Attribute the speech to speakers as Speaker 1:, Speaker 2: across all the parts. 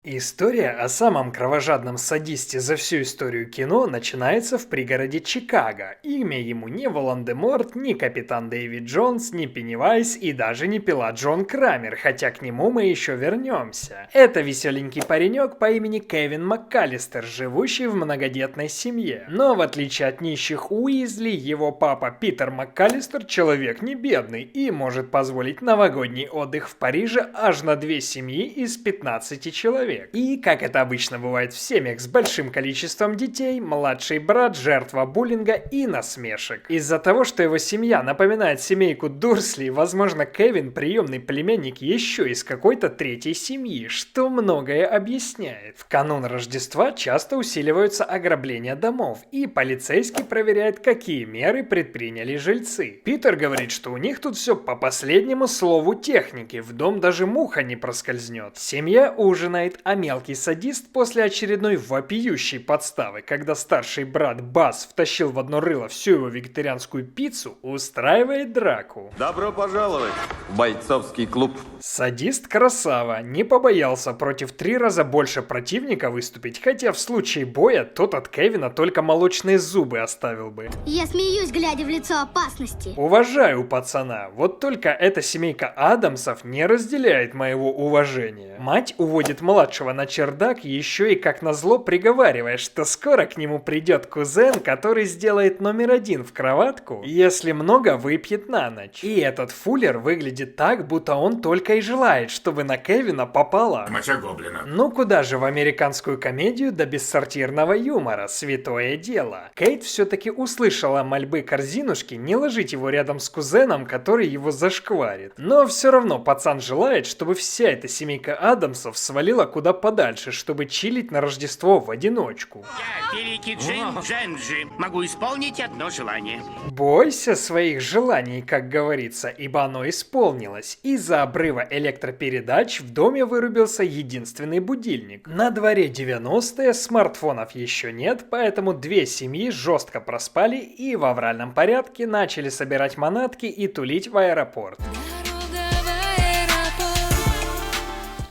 Speaker 1: История о самом кровожадном садисте за всю историю кино начинается в пригороде Чикаго. Имя ему не Волан-де-Морт, не Капитан Дэвид Джонс, не Пеннивайз и даже не Пилат Джон Крамер, хотя к нему мы еще вернемся. Это веселенький паренек по имени Кевин МакКаллистер, живущий в многодетной семье. Но в отличие от нищих Уизли, его папа Питер МакКаллистер человек не бедный и может позволить новогодний отдых в Париже аж на 2 семьи из 15 человек. И, как это обычно бывает в семьях с большим количеством детей, младший брат – жертва буллинга и насмешек. Из-за того, что его семья напоминает семейку Дурсли, возможно, Кевин – приемный племянник еще из какой-то третьей семьи, что многое объясняет. В канун Рождества часто усиливаются ограбления домов, и полицейский проверяет, какие меры предприняли жильцы. Питер говорит, что у них тут все по последнему слову техники, в дом даже муха не проскользнет. Семья ужинает, а мелкий садист после очередной вопиющей подставы, когда старший брат Бас втащил в одно рыло всю его вегетарианскую пиццу, устраивает драку.
Speaker 2: Добро пожаловать в бойцовский клуб.
Speaker 1: Садист красава, не побоялся против 3 раза больше противника выступить, хотя в случае боя тот от Кевина только молочные зубы оставил бы.
Speaker 3: Я смеюсь, глядя в лицо опасности.
Speaker 1: Уважаю пацана, вот только эта семейка Адамсов не разделяет моего уважения. Мать уводит младшего на чердак, еще и как назло приговаривая, что скоро к нему придет кузен, который сделает номер 1 в кроватку, если много выпьет на ночь. И этот фуллер выглядит так, будто он только и желает, чтобы на Кевина попало.
Speaker 4: Моча гоблина.
Speaker 1: Ну куда же в американскую комедию до бессортирного юмора, святое дело. Кейт все-таки услышала мольбы корзинушки не ложить его рядом с кузеном, который его зашкварит. Но все равно пацан желает, чтобы вся эта семейка Адамсов свалила куда подальше, чтобы чилить на Рождество в одиночку.
Speaker 5: Я великий Джин Дженджи. Могу исполнить одно желание.
Speaker 1: Бойся своих желаний, как говорится, ибо оно исполнилось. Из-за обрыва электропередач в доме вырубился единственный будильник. На дворе 90-е, смартфонов еще нет, поэтому 2 семьи жестко проспали и в авральном порядке начали собирать манатки и тулить в аэропорт.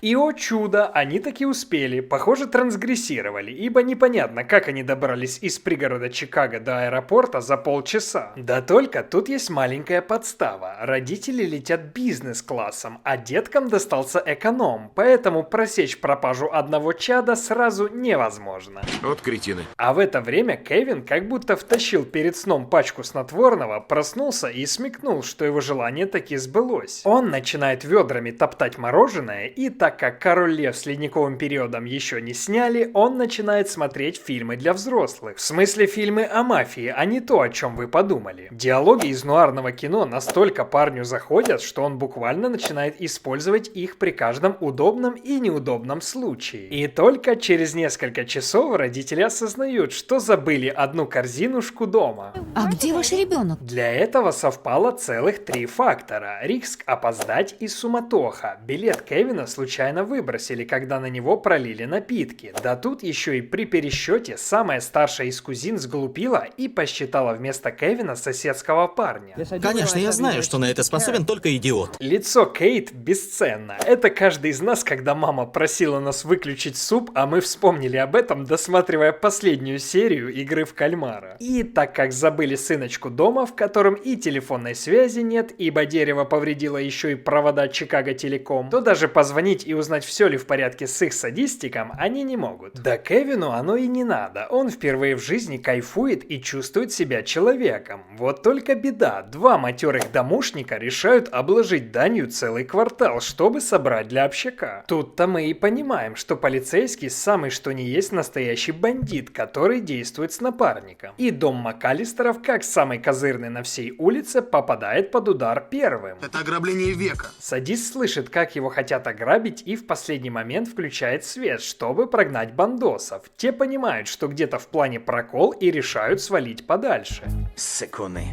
Speaker 1: И, о чудо, они таки успели, похоже, трансгрессировали, ибо непонятно, как они добрались из пригорода Чикаго до аэропорта за полчаса. Да только тут есть маленькая подстава. Родители летят бизнес-классом, а деткам достался эконом, поэтому просечь пропажу одного чада сразу невозможно.
Speaker 4: Вот кретины.
Speaker 1: А в это время Кевин как будто втащил перед сном пачку снотворного, проснулся и смекнул, что его желание таки сбылось. Он начинает ведрами топтать мороженое, и так как «Король Лев» с ледниковым периодом еще не сняли, он начинает смотреть фильмы для взрослых. В смысле фильмы о мафии, а не то, о чем вы подумали. Диалоги из нуарного кино настолько парню заходят, что он буквально начинает использовать их при каждом удобном и неудобном случае. И только через несколько часов родители осознают, что забыли одну корзинушку дома.
Speaker 6: А где ваш ребенок?
Speaker 1: Для этого совпало целых 3 фактора. Риск опоздать и суматоха. Билет Кевина случайно выбросили, когда на него пролили напитки. Да тут еще и при пересчете самая старшая из кузин сглупила и посчитала вместо Кевина соседского парня.
Speaker 7: Конечно, я знаю, что на это способен только идиот.
Speaker 1: Лицо Кейт бесценно. Это каждый из нас, когда мама просила нас выключить суп, а мы вспомнили об этом, досматривая последнюю серию игры в кальмара. И так как забыли сыночку дома, в котором и телефонной связи нет, ибо дерево повредило еще и провода Чикаго Телеком, то даже позвонить и узнать, все ли в порядке с их садистиком, они не могут. Да Кевину оно и не надо. Он впервые в жизни кайфует и чувствует себя человеком. Вот только беда. 2 матерых домушника решают обложить данью целый квартал, чтобы собрать для общака. Тут-то мы и понимаем, что полицейский самый что ни есть настоящий бандит, который действует с напарником. И дом МакКаллистеров, как самый козырный на всей улице, попадает под удар первым.
Speaker 8: Это ограбление века.
Speaker 1: Садист слышит, как его хотят ограбить, и в последний момент включает свет, чтобы прогнать бандосов. Те понимают, что где-то в плане прокол и решают свалить подальше.
Speaker 2: Секунды.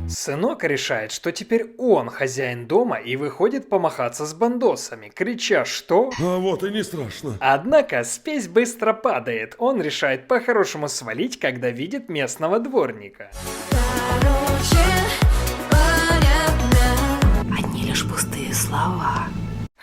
Speaker 1: Сынок решает, что теперь он хозяин дома и выходит помахаться с бандосами, крича, что...
Speaker 9: А вот и не страшно.
Speaker 1: Однако спесь быстро падает. Он решает по-хорошему свалить, когда видит местного дворника.
Speaker 6: Одни лишь пустые слова.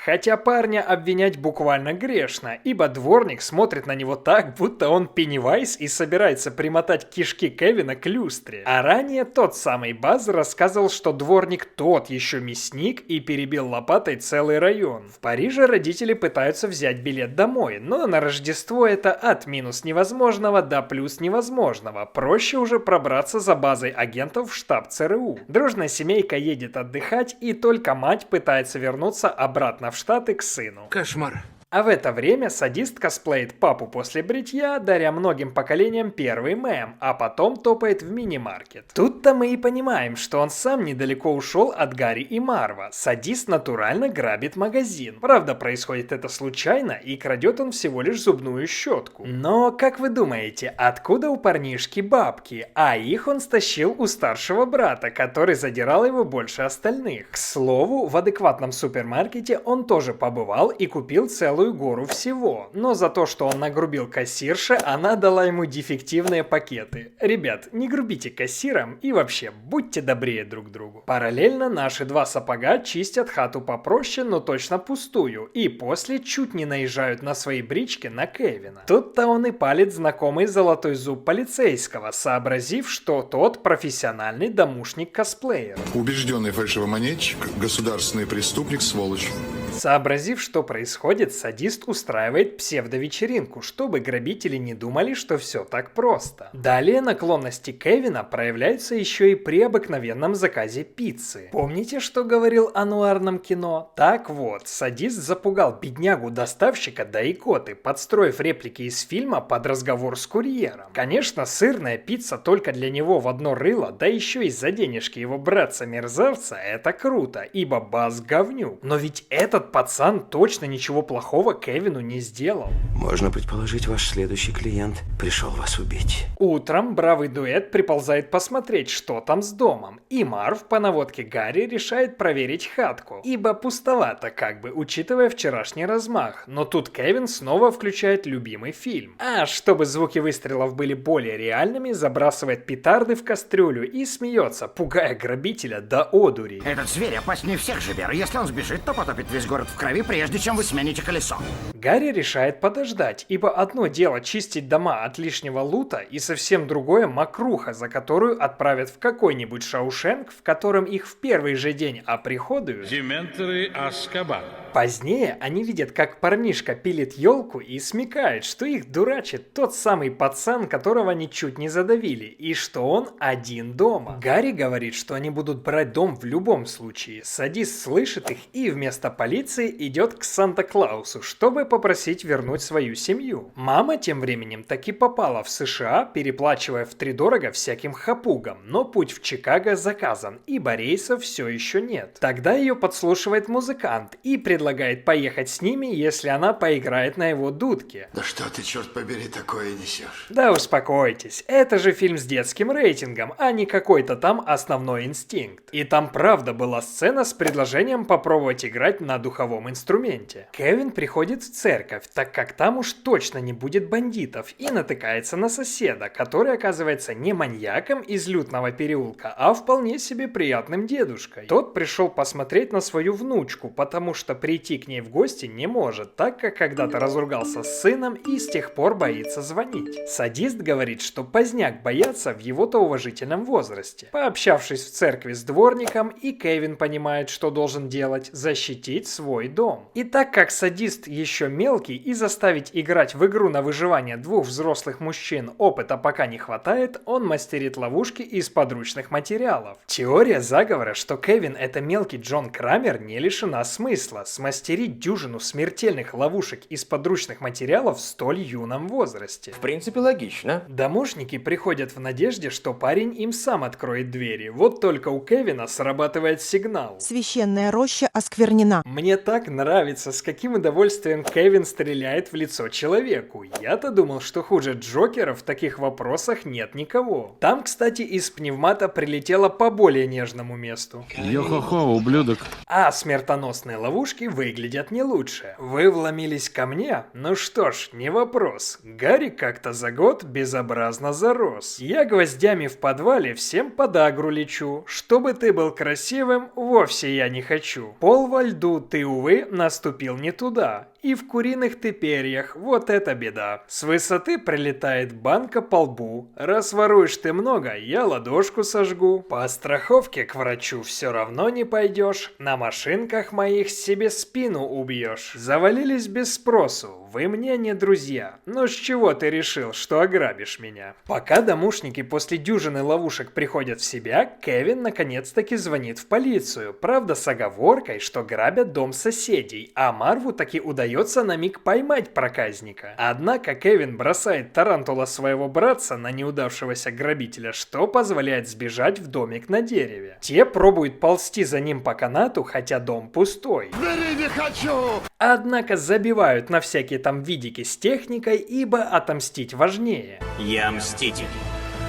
Speaker 1: Хотя парня обвинять буквально грешно, ибо дворник смотрит на него так, будто он Пеннивайз и собирается примотать кишки Кевина к люстре. А ранее тот самый Баз рассказывал, что дворник тот еще мясник и перебил лопатой целый район. В Париже родители пытаются взять билет домой, но на Рождество это от минус невозможного до плюс невозможного. Проще уже пробраться за базой агентов в штаб ЦРУ. Дружная семейка едет отдыхать, и только мать пытается вернуться обратно в Штаты к сыну.
Speaker 5: Кошмар.
Speaker 1: А в это время садист косплеит папу после бритья, даря многим поколениям первый мем, а потом топает в мини-маркет. Тут-то мы и понимаем, что он сам недалеко ушел от Гарри и Марва. Садист натурально грабит магазин. Правда, происходит это случайно, и крадет он всего лишь зубную щетку. Но, как вы думаете, откуда у парнишки бабки? А их он стащил у старшего брата, который задирал его больше остальных. К слову, в адекватном супермаркете он тоже побывал и купил целую гору всего, но за то, что он нагрубил кассирше, она дала ему дефективные пакеты. Ребят, не грубите кассирам и вообще будьте добрее друг другу. Параллельно наши два сапога чистят хату попроще, но точно пустую, и после чуть не наезжают на свои брички на Кевина. Тут-то он и палит знакомый золотой зуб полицейского, сообразив, что тот профессиональный домушник-косплеер.
Speaker 4: Убежденный фальшивомонетчик, государственный преступник, сволочь.
Speaker 1: Сообразив, что происходит, садист устраивает псевдовечеринку, чтобы грабители не думали, что все так просто. Далее наклонности Кевина проявляются еще и при обыкновенном заказе пиццы. Помните, что говорил о нуарном кино? Так вот, садист запугал беднягу-доставщика до икоты, подстроив реплики из фильма под разговор с курьером. Конечно, сырная пицца только для него в одно рыло, да еще и за денежки его братца-мерзавца, это круто, ибо Баз говнюк. Но ведь этот пацан точно ничего плохого Кевину не сделал.
Speaker 6: Можно предположить, ваш следующий клиент пришел вас убить.
Speaker 1: Утром бравый дуэт приползает посмотреть, что там с домом, и Марв по наводке Гарри решает проверить хатку, ибо пустовато как бы, учитывая вчерашний размах, но тут Кевин снова включает любимый фильм. А чтобы звуки выстрелов были более реальными, забрасывает петарды в кастрюлю и смеется, пугая грабителя до одури.
Speaker 5: Этот зверь опаснее всех Жибер. Если он сбежит, то потопит весь город в крови, прежде чем вы смените колесо.
Speaker 1: Гарри решает подождать, ибо одно дело чистить дома от лишнего лута, и совсем другое мокруха, за которую отправят в какой-нибудь Шаушенк, в котором их в первый же день оприходуют.
Speaker 8: Дементоры Азкабана.
Speaker 1: Позднее они видят, как парнишка пилит елку и смекает, что их дурачит тот самый пацан, которого они чуть не задавили, и что он один дома. Гарри говорит, что они будут брать дом в любом случае. Садист слышит их и вместо полиции идет к Санта-Клаусу, чтобы попросить вернуть свою семью. Мама тем временем таки попала в США, переплачивая втридорого всяким хапугам, но путь в Чикаго заказан, ибо рейсов все еще нет. Тогда ее подслушивает музыкант и предлагает поехать с ними, если она поиграет на его дудке.
Speaker 4: Да что ты, черт побери, такое несешь?
Speaker 1: Да успокойтесь, это же фильм с детским рейтингом, а не какой-то там основной инстинкт. И там правда была сцена с предложением попробовать играть на духовом инструменте. Кевин приходит в церковь, так как там уж точно не будет бандитов, и натыкается на соседа, который оказывается не маньяком из лютного переулка, а вполне себе приятным дедушкой. Тот пришел посмотреть на свою внучку, потому что прийти к ней в гости не может, так как когда-то разругался с сыном и с тех пор боится звонить. Садист говорит, что поздняк боятся в его-то уважительном возрасте. Пообщавшись в церкви с дворником, и Кевин понимает, что должен делать – защитить свой дом. И так как садист еще мелкий и заставить играть в игру на выживание двух взрослых мужчин опыта пока не хватает, он мастерит ловушки из подручных материалов. Теория заговора, что Кевин – это мелкий Джон Крамер, не лишена смысла. Смастерить дюжину смертельных ловушек из подручных материалов в столь юном возрасте.
Speaker 6: В принципе, логично.
Speaker 1: Домушники приходят в надежде, что парень им сам откроет двери. Вот только у Кевина срабатывает сигнал.
Speaker 9: Священная роща осквернена.
Speaker 1: Мне так нравится, с каким удовольствием Кевин стреляет в лицо человеку. Я-то думал, что хуже Джокера в таких вопросах нет никого. Там, кстати, из пневмата прилетело по более нежному месту.
Speaker 8: Йо-хо-хо, ублюдок.
Speaker 1: А смертоносные ловушки выглядят не лучше. Вы вломились ко мне? Ну что ж, не вопрос. Гарри как-то за год безобразно зарос. Я гвоздями в подвале всем подагру лечу. Чтобы ты был красивым, вовсе я не хочу. Пол во льду ты ты, увы, наступил не туда. И в куриных ты перьях, вот это беда. С высоты прилетает банка по лбу. Раз воруешь ты много, я ладошку сожгу. По страховке к врачу все равно не пойдешь. На машинках моих себе спину убьешь. Завалились без спросу, вы мне не друзья. Но с чего ты решил, что ограбишь меня? Пока домушники после дюжины ловушек приходят в себя, Кевин наконец-таки звонит в полицию. Правда, с оговоркой, что грабят дом соседей, а Марву таки удается на миг поймать проказника. Однако Кевин бросает тарантула своего братца на неудавшегося грабителя, что позволяет сбежать в домик на дереве. Те пробуют ползти за ним по канату, хотя дом пустой.
Speaker 4: Бери, не хочу!
Speaker 1: Однако забивают на всякие там видики с техникой, ибо отомстить важнее.
Speaker 7: Я мститель.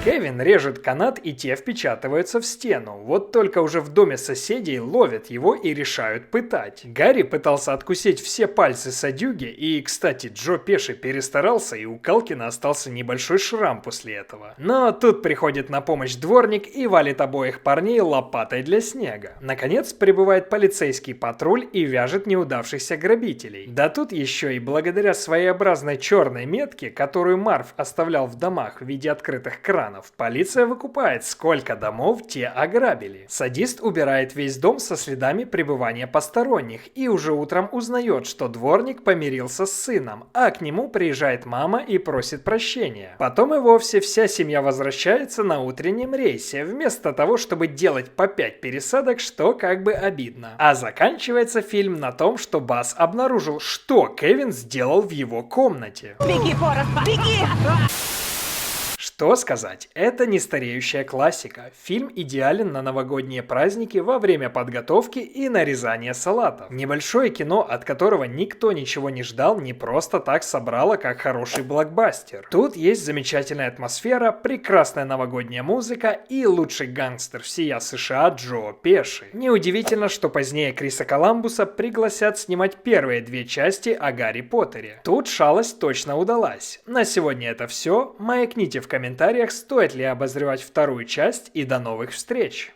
Speaker 1: Кевин режет канат, и те впечатываются в стену. Вот только уже в доме соседей ловят его и решают пытать. Гарри пытался откусить все пальцы садюги, и, кстати, Джо Пеши перестарался, и у Калкина остался небольшой шрам после этого. Но тут приходит на помощь дворник и валит обоих парней лопатой для снега. Наконец прибывает полицейский патруль и вяжет неудавшихся грабителей. Да тут еще и благодаря своеобразной черной метке, которую Марв оставлял в домах в виде открытых кранов, полиция выкупает, сколько домов те ограбили. Садист убирает весь дом со следами пребывания посторонних и уже утром узнает, что дворник помирился с сыном, а к нему приезжает мама и просит прощения. Потом и вовсе вся семья возвращается на утреннем рейсе, вместо того, чтобы делать по 5 пересадок, что как бы обидно. А заканчивается фильм на том, что Базз обнаружил, что Кевин сделал в его комнате.
Speaker 9: Беги, Форест, беги!
Speaker 1: Что сказать, это не стареющая классика. Фильм идеален на новогодние праздники во время подготовки и нарезания салатов. Небольшое кино, от которого никто ничего не ждал, не просто так собрало, как хороший блокбастер. Тут есть замечательная атмосфера, прекрасная новогодняя музыка и лучший гангстер всея США Джо Пеши. Неудивительно, что позднее Криса Коламбуса пригласят снимать первые 2 части о Гарри Поттере. Тут шалость точно удалась. На сегодня это все. Маякните в комментариях, стоит ли обозревать 2-ю часть, и до новых встреч!